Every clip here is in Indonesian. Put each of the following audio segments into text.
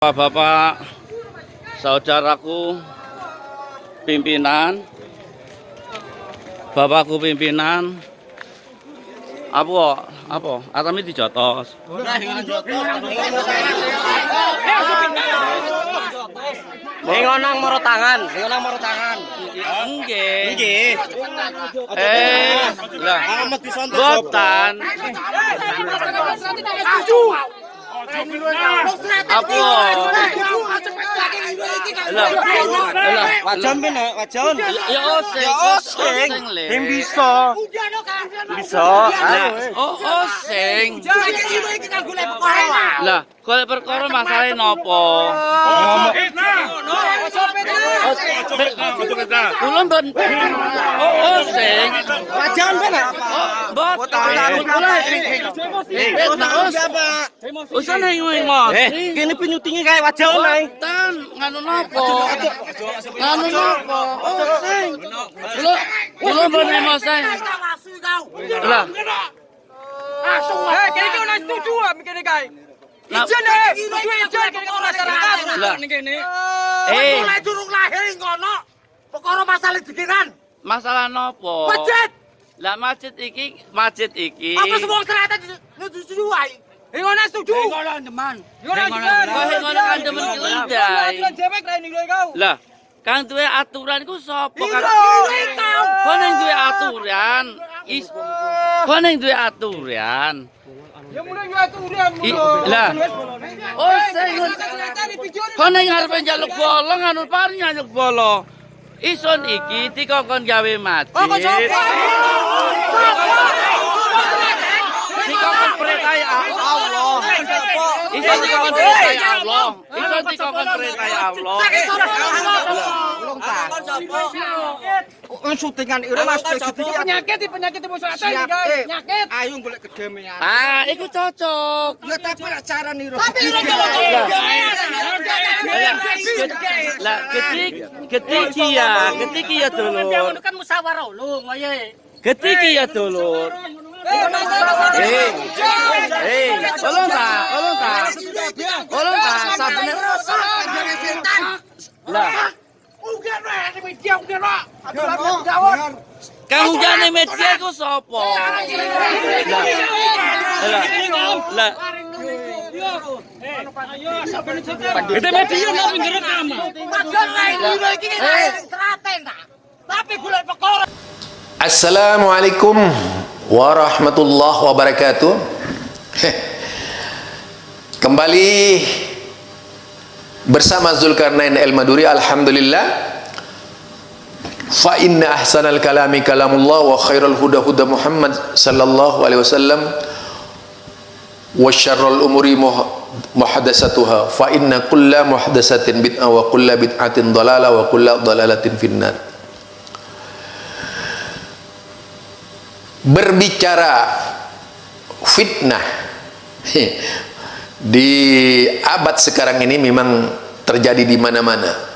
Bapak, saudaraku pimpinan, bapakku pimpinan, apa, atami dijotos. Ngonang moro tangan. Nggih. Lah, boten. Apa? Wajan ben wajan. Ya oseng. Yang bisa. Oseng. Lah, golek perkara masalahe nopo? Kula mboten oseng. Wajan ben Boten. Kula usan hing Mas. Kene penyutinge kayak wajan ae. Boten nganu nopo? Oseng. Kula mboten oseng. Lah, kene iki ora setuju mikire kae. Nah. Ijen kene masyarakat. Lah. Kene. mulai durung lahir ngono. Perkara masalah dikiran. masalah nopo? Masjid. Lah masjid iki. Apa semua serata setuju wae. Ngono setuju. Ngono teman. Kok ngono kan demen keledai. Dewek ra ning kau. Lah, kang duwe aturan iku sapa? Kau. Kok ning duwe aturan? Kok ning duwe aturan? Ya mulai yo aturan. Lah. Sing kok ning ngarepe njaluk bola nganu pari njaluk bola. Ison iki dikongkon gawe masjid. Kok sapa? Dikongkon perintah Allah. Ison dikongkon perintah Allah. Ison dikongkon perintah Allah. Syutingan ora Mas Penyakit masyarakat penyakit. Ayo golek kedamaian. Ah, iku cocok. Ya tapi lak carane ora. Lah, ketiki ya dulur. Kan musyawarah ulung wae. Ketiki ya dulur. Tolong ta, sabene. Lah, kang jane media ku sapa? Lah. Itu media nang pinggir kamar. Tapi golek perkara. Assalamualaikum warahmatullahi wabarakatuh. Kembali bersama Zulkarnain Al-Maduri. Alhamdulillah. Fa inna ahsanal kalami kalamullah wa khairul huda huda Muhammad sallallahu alaihi wasallam wa syarrul umuri muhadatsatuha fa inna kulla muhadatsatin bid'ah wa kulla bid'atin dhalalah wa kulla dhalalatin finnar. Berbicara fitnah di abad sekarang ini memang terjadi di mana-mana.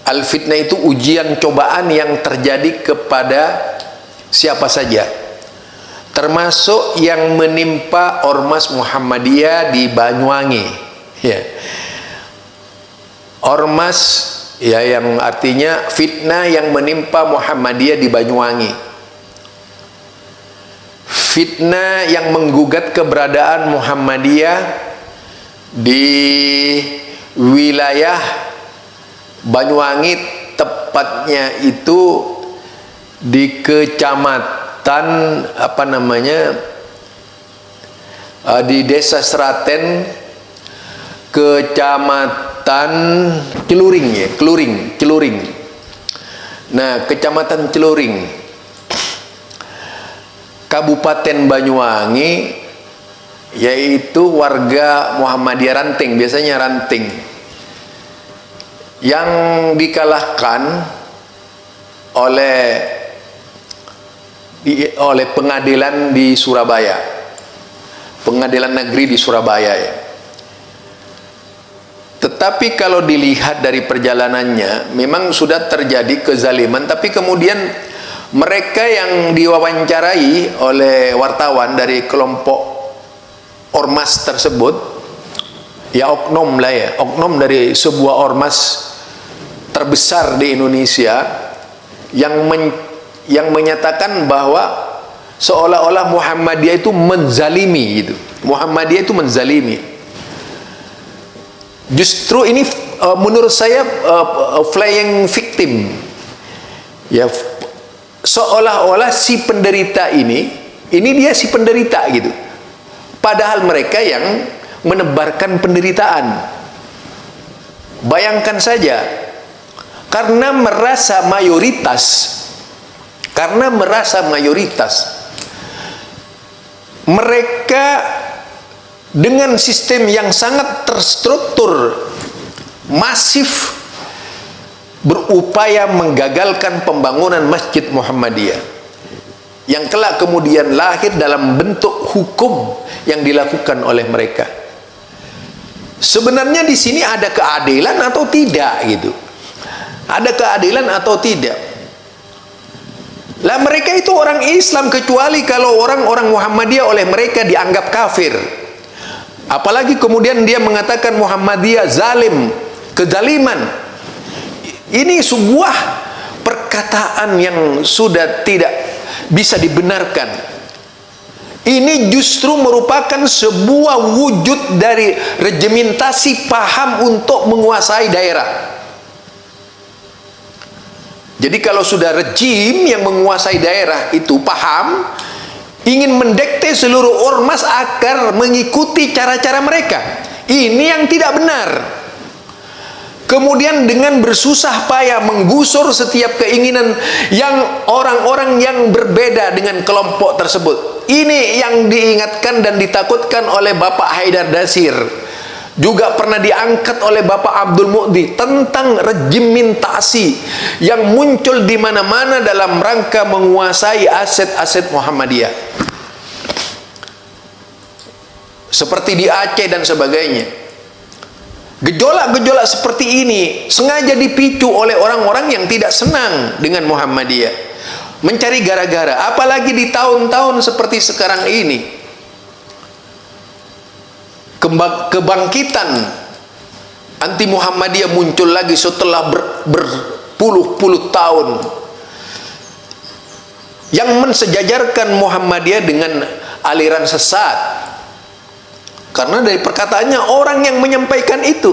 Al-fitnah itu ujian cobaan yang terjadi kepada siapa saja, termasuk yang menimpa Ormas Muhammadiyah di Banyuwangi, ya. Ormas, ya, yang artinya fitnah yang menimpa Muhammadiyah di Banyuwangi, fitnah yang menggugat keberadaan Muhammadiyah di wilayah Banyuwangi, tepatnya itu di kecamatan di Desa Seraten, kecamatan Celuring. Nah, kecamatan Celuring, Kabupaten Banyuwangi, yaitu warga Muhammadiyah Ranting, biasanya Ranting, yang dikalahkan oleh pengadilan di Surabaya, pengadilan negeri di Surabaya, ya. Tetapi kalau dilihat dari perjalanannya, memang sudah terjadi kezaliman, tapi kemudian mereka yang diwawancarai oleh wartawan dari kelompok ormas tersebut ya oknum lah ya, oknum dari sebuah ormas terbesar di Indonesia yang menyatakan bahwa seolah-olah Muhammadiyah itu menzalimi gitu. Muhammadiyah itu menzalimi. Justru ini menurut saya playing victim. Ya, seolah-olah si penderita ini dia si penderita gitu. Padahal mereka yang menebarkan penderitaan. Bayangkan saja, karena merasa mayoritas, mereka dengan sistem yang sangat terstruktur, masif, berupaya menggagalkan pembangunan Masjid Muhammadiyah yang kelak kemudian lahir dalam bentuk hukum yang dilakukan oleh mereka. Sebenarnya di sini ada keadilan atau tidak gitu? Ada keadilan atau tidak? Lah mereka itu orang Islam, kecuali kalau orang-orang Muhammadiyah oleh mereka dianggap kafir. Apalagi kemudian dia mengatakan Muhammadiyah zalim, kezaliman. Ini sebuah perkataan yang sudah tidak bisa dibenarkan. Ini justru merupakan sebuah wujud dari regimentasi paham untuk menguasai daerah. Jadi kalau sudah rejim yang menguasai daerah itu paham, ingin mendikte seluruh ormas agar mengikuti cara-cara mereka. Ini yang tidak benar. Kemudian dengan bersusah payah menggusur setiap keinginan yang orang-orang yang berbeda dengan kelompok tersebut. Ini yang diingatkan dan ditakutkan oleh Bapak Haidar Dasir. Juga pernah diangkat oleh Bapak Abdul Mu'di tentang regimentasi yang muncul di mana-mana dalam rangka menguasai aset-aset Muhammadiyah. Seperti di Aceh dan sebagainya. Gejolak-gejolak seperti ini sengaja dipicu oleh orang-orang yang tidak senang dengan Muhammadiyah, mencari gara-gara. Apalagi di tahun-tahun seperti sekarang ini, kebangkitan anti Muhammadiyah muncul lagi setelah berpuluh-puluh tahun, yang mensejajarkan Muhammadiyah dengan aliran sesat. Karena dari perkataannya orang yang menyampaikan itu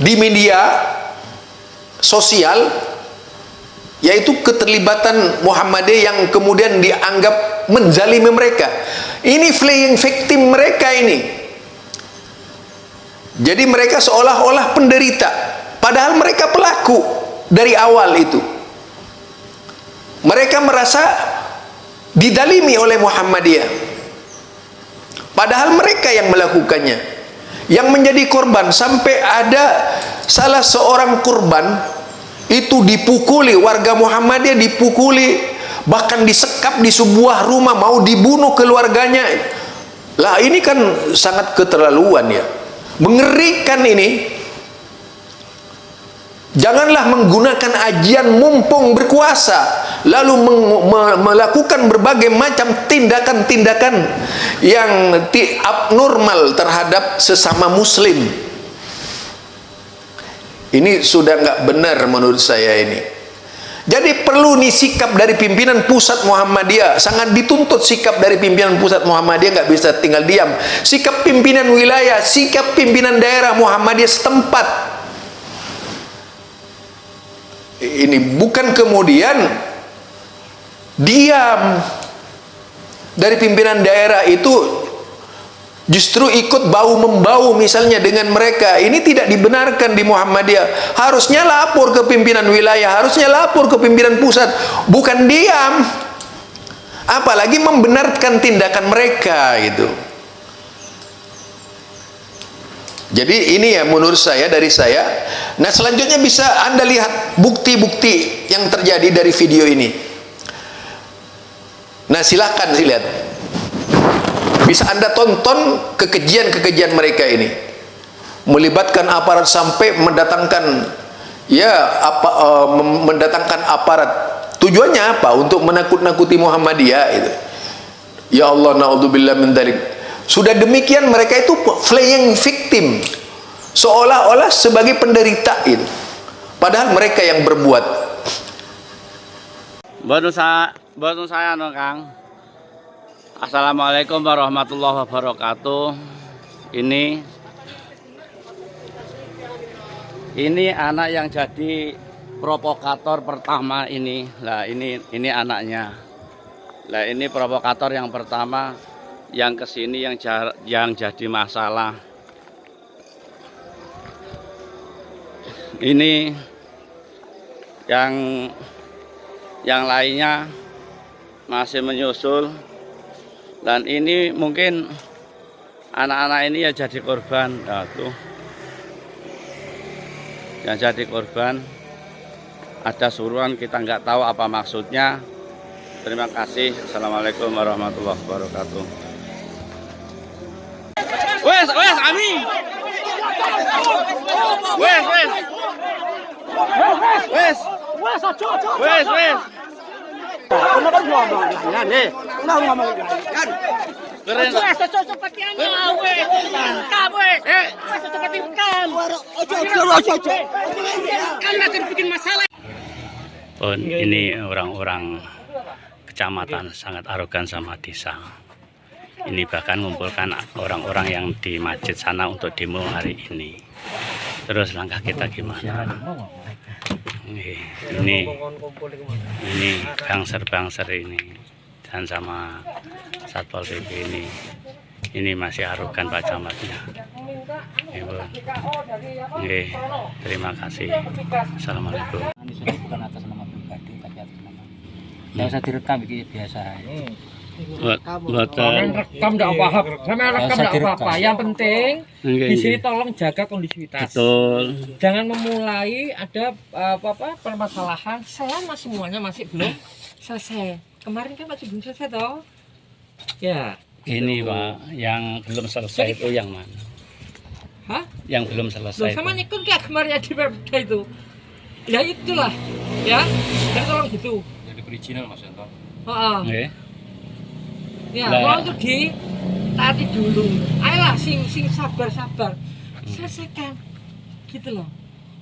di media sosial, yaitu keterlibatan Muhammadiyah yang kemudian dianggap menzalimi mereka. Ini playing victim mereka ini. Jadi mereka seolah-olah penderita, padahal mereka pelaku dari awal itu. Mereka merasa didalimi oleh Muhammadiyah. Padahal mereka yang melakukannya, yang menjadi korban. Sampai ada salah seorang korban itu dipukuli, warga Muhammadiyah dipukuli, bahkan disekap di sebuah rumah, mau dibunuh keluarganya. Lah ini kan sangat keterlaluan ya, mengerikan ini. Janganlah menggunakan ajian mumpung berkuasa lalu melakukan berbagai macam tindakan-tindakan yang abnormal terhadap sesama muslim. Ini sudah nggak benar menurut saya ini. Jadi perlu nih sikap dari pimpinan pusat Muhammadiyah, sangat dituntut sikap dari pimpinan pusat Muhammadiyah, nggak bisa tinggal diam. Sikap pimpinan wilayah, sikap pimpinan daerah Muhammadiyah setempat. Ini bukan kemudian diam dari pimpinan daerah itu, justru ikut bau-membau misalnya dengan mereka. Ini tidak dibenarkan di Muhammadiyah. Harusnya lapor ke pimpinan wilayah, harusnya lapor ke pimpinan pusat, bukan diam, apalagi membenarkan tindakan mereka gitu. Jadi ini ya menurut saya, dari saya. Nah selanjutnya bisa Anda lihat bukti-bukti yang terjadi dari video ini. Nah silahkan dilihat, bisa Anda tonton kekejian-kekejian mereka ini, melibatkan aparat sampai mendatangkan mendatangkan aparat. Tujuannya apa? Untuk menakut-nakuti Muhammadiyah itu. Ya Allah, naudzubillah min dzalik. Sudah demikian mereka itu playing victim, seolah-olah sebagai penderita itu. Padahal mereka yang berbuat. Boten saya no Kang. Assalamualaikum warahmatullahi wabarakatuh. Ini anak yang jadi provokator pertama ini. Lah ini anaknya. Lah ini provokator yang pertama yang kesini yang jadi masalah. Ini yang lainnya masih menyusul, dan ini mungkin anak-anak ini ya jadi korban. Nah, tuh yang jadi korban, ada suruhan, kita nggak tahu apa maksudnya. Terima kasih. Assalamualaikum warahmatullahi wabarakatuh. Wes kami. Wes. Ini orang-orang kecamatan sangat arogan sama desa. Ini bahkan mengumpulkan orang-orang yang di masjid sana untuk demo hari ini. Terus langkah kita gimana? Ini bangser ini dan sama Satpol PP ini masih arogan Pak Camatnya. Terima kasih. Assalamualaikum. Ini bukan atas nama pribadi tapi atas nama. Nggak usah direkam, ini biasa. Rekam enggak apa-apa. Sama rekam enggak apa-apa. Yang penting di sini tolong jaga kondisivitas. Betul. Jangan memulai ada permasalahan selama semuanya masih belum selesai. Kemarin kan masih belum selesai toh. Ya. Ini Pak, yang belum selesai itu yang mana? Hah? Yang belum selesai. Sama nyekun kayak kemarin di Pemda itu. Ya itulah. Ya. Dan tolong gitu. Jadi perizinan Mas Yanto. Heeh. Ya, mau untuk taati dulu. Ayolah sing sabar. Selesaikan. Gitu loh.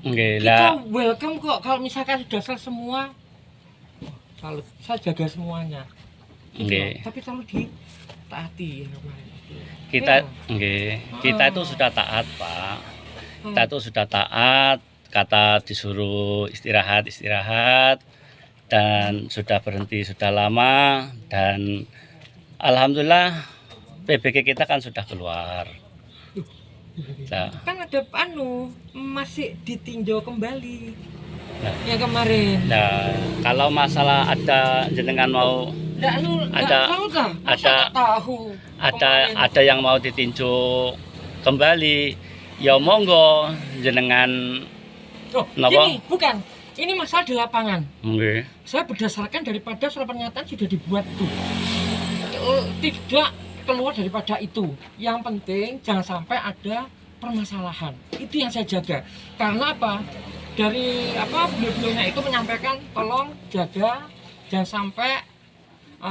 Kita welcome kok kalau misalkan sudah selesai semua. Salut. Saya jaga semuanya. Gitu loh. Tapi selalu ditaati ya kemarin. Kita itu sudah taat, Pak. Kita itu sudah taat, kata disuruh istirahat dan sudah berhenti sudah lama, dan alhamdulillah PBG kita kan sudah keluar. Nah, kan ada masih ditinjau kembali. Yang kemarin. Nah, kalau masalah ada jenengan mau ada yang mau ditinjau kembali, ya monggo jenengan. Gini, bukan. Ini masalah di lapangan. Okay. Saya berdasarkan daripada surat pernyataan sudah dibuat tuh. Tidak keluar daripada itu. Yang penting jangan sampai ada permasalahan. Itu yang saya jaga. Karena apa? Dari beliau-beliaunya itu menyampaikan tolong jaga jangan sampai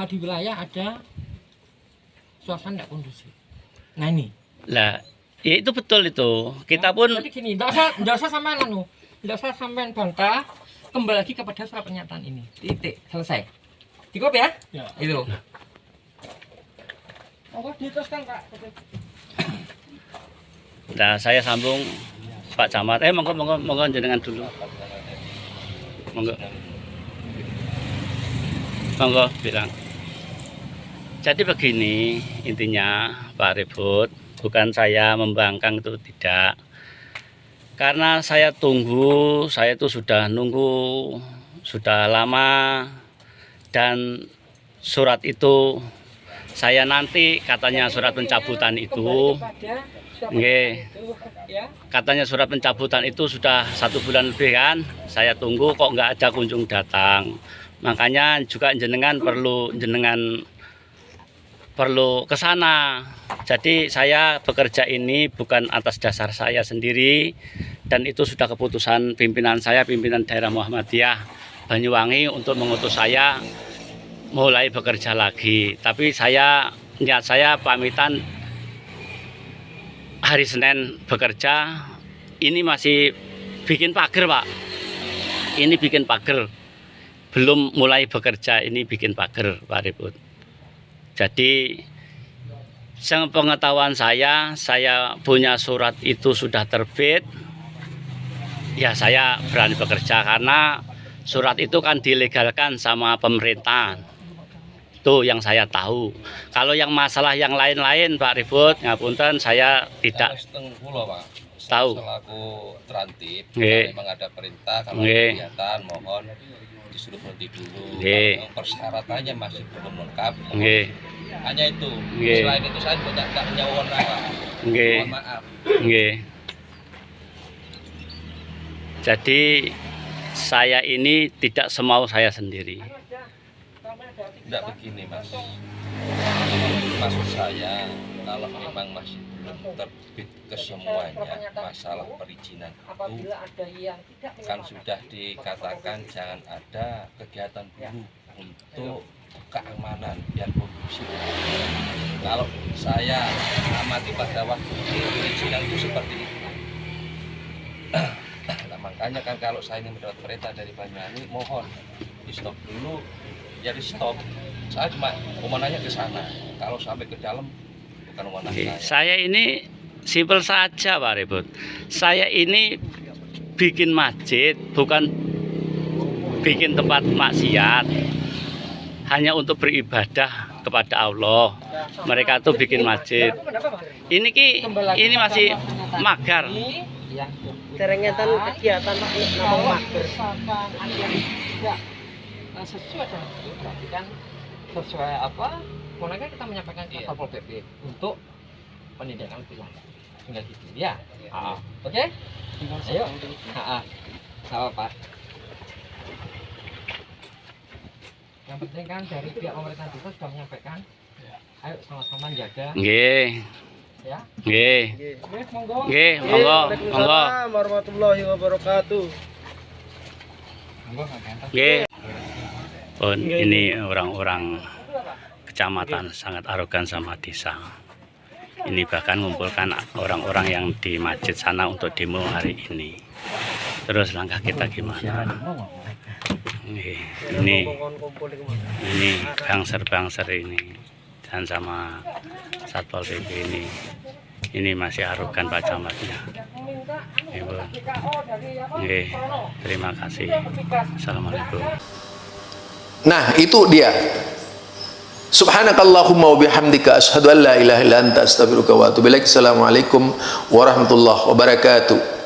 di wilayah ada suasana tidak kondusif. Nah ini. Lah, ya itu betul itu. Kita pun. Jadi gini, nggak usah sampai bantah. Kembali lagi kepada surat pernyataan ini. Titik, selesai. Cukup ya? Ya. Itu. Monggo diteruskan Pak. Nah, saya sambung Pak Camat. Monggo jenengan dulu. Monggo bilang. Jadi begini intinya Pak Ribut, bukan saya membangkang itu tidak. Karena saya itu sudah nunggu sudah lama, dan surat itu saya nanti katanya surat pencabutan itu, katanya surat pencabutan itu sudah 1 bulan lebih kan, saya tunggu kok nggak ada kunjung datang. Makanya juga jenengan perlu ke sana. Jadi saya bekerja ini bukan atas dasar saya sendiri, dan itu sudah keputusan pimpinan saya, pimpinan daerah Muhammadiyah Banyuwangi untuk mengutus saya mulai bekerja lagi. Tapi niat saya pamitan hari Senin bekerja, ini masih bikin pagar, Pak. Ini bikin pagar. Belum mulai bekerja, ini bikin pagar, Pak Ribut. Jadi sepengetahuan saya punya surat itu sudah terbit. Ya saya berani bekerja karena surat itu kan dilegalkan sama pemerintah. Itu yang saya tahu. Kalau yang masalah yang lain-lain Pak Ribut, ngapunten saya tidak tahu. Selaku terantip, Nggih. memang ada perintah kalau Nggih. kegiatan mohon disuruh berhenti dulu. Nggih. Kalau persyaratannya masih belum lengkap. Nggih. Hanya itu. Nggih. Selain itu saya tidak punya wewenang, Pak. Nggih. Mohon maaf. Nggih. Jadi saya ini tidak semau saya sendiri. Tidak begini, Mas. Maksud saya kalau memang masih belum terbit kesemuanya masalah perizinan itu kan sudah dikatakan jangan ada kegiatan buruh untuk keamanan biar kondusif. Kalau saya amati pada waktu ini perizinan itu seperti itu. Nah, makanya kan kalau saya ini mendapat perintah dari Banyuwangi, mohon di stop dulu, ya di stop. Saya cuma mau nanya ke sana. Kalau sampai ke dalam bukan wewenang Oke, saya. saya ini simpel saja Pak Ribut. Saya ini bikin masjid, bukan bikin tempat maksiat. Hanya untuk beribadah kepada Allah. Mereka tuh bikin masjid. Ini masih magar. Cerengetan kegiatan Kalau misalkan ada yang tidak sesuai dengan itu, berarti kan sesuai apa? Kemudian kita menyampaikan ke Satpol PP untuk penindakan lebih lanjut. Tinggal gitu ya. Oke? Ayo. Nggak apa-apa. Yang penting kan dari pihak pemerintah desa sudah menyampaikan. Ayo sama-sama jaga. Nggih. Ya. Nggih. Oke, monggo. Nggih, monggo, monggo. warahmatullahi wabarakatuh. Monggo Kang. Nggih. Pun ini orang-orang kecamatan sangat arogan sama desa. Ini bahkan mengumpulkan orang-orang yang di masjid sana untuk demo hari ini. Terus langkah kita gimana? Nggih, ini bangser-bangser ini dan sama Satpol PP ini masih arogan Pak Camatnya. Ibu. Nggih, terima kasih. Assalamualaikum. Nah, itu dia. Subhanakallahumma wa bihamdika asyhadu an la ilaha illa anta astaghfiruka wa atubu ilaik. Assalamualaikum warahmatullahi wabarakatuh.